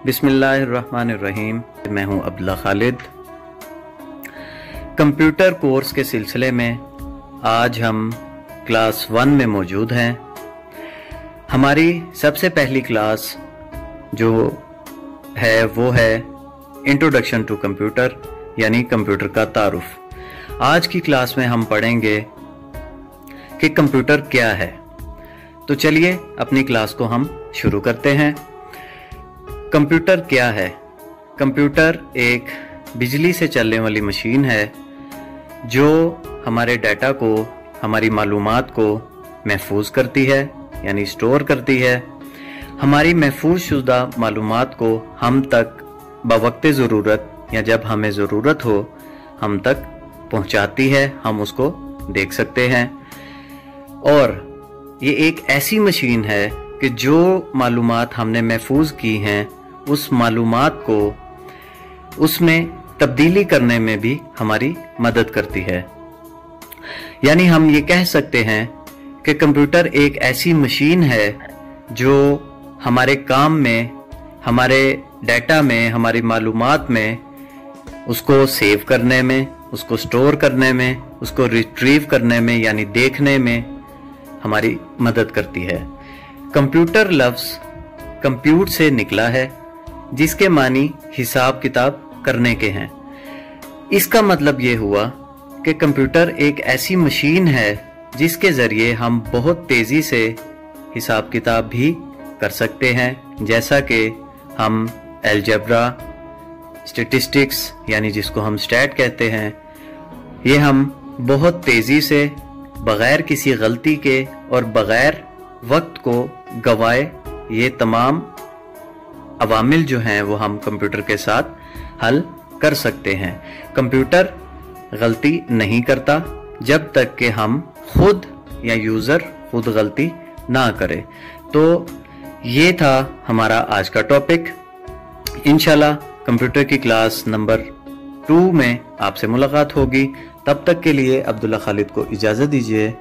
बिस्मिल्लाहिर्रहमानिर्रहीम। मैं हूं अब्दुल्ला खालिद। कंप्यूटर कोर्स के सिलसिले में आज हम क्लास 1 में मौजूद हैं। हमारी सबसे पहली क्लास जो है वो है इंट्रोडक्शन टू कंप्यूटर, यानी कंप्यूटर का तारुफ। आज की क्लास में हम पढ़ेंगे कि कंप्यूटर क्या है। तो चलिए अपनी क्लास को हम शुरू करते हैं। कंप्यूटर क्या है? कंप्यूटर एक बिजली से चलने वाली मशीन है जो हमारे डाटा को, हमारी मालूमात को महफूज करती है, यानी स्टोर करती है। हमारी महफूज शुदा मालूमात को हम तक बवक्ते ज़रूरत या जब हमें ज़रूरत हो हम तक पहुंचाती है, हम उसको देख सकते हैं। और ये एक ऐसी मशीन है कि जो मालूमात हमने महफूज की हैं उस मालूमात को उसमें तब्दीली करने में भी हमारी मदद करती है। यानी हम ये कह सकते हैं कि कंप्यूटर एक ऐसी मशीन है जो हमारे काम में, हमारे डाटा में, हमारी मालूमात में उसको सेव करने में, उसको स्टोर करने में, उसको रिट्रीव करने में यानी देखने में हमारी मदद करती है। कंप्यूटर लफ्ज़ कंप्यूट से निकला है जिसके मानी हिसाब किताब करने के हैं। इसका मतलब ये हुआ कि कंप्यूटर एक ऐसी मशीन है जिसके ज़रिए हम बहुत तेज़ी से हिसाब किताब भी कर सकते हैं, जैसा कि हम अलजेब्रा, स्टैटिस्टिक्स यानी जिसको हम स्टैट कहते हैं, ये हम बहुत तेज़ी से बग़ैर किसी गलती के और बग़ैर वक्त को गवाए ये तमाम अवामिल जो हैं वो हम कंप्यूटर के साथ हल कर सकते हैं। कंप्यूटर गलती नहीं करता जब तक कि हम खुद या यूज़र खुद गलती ना करे। तो ये था हमारा आज का टॉपिक। इंशाल्लाह कंप्यूटर की क्लास नंबर 2 में आपसे मुलाकात होगी। तब तक के लिए अब्दुल्ला खालिद को इजाज़त दीजिए।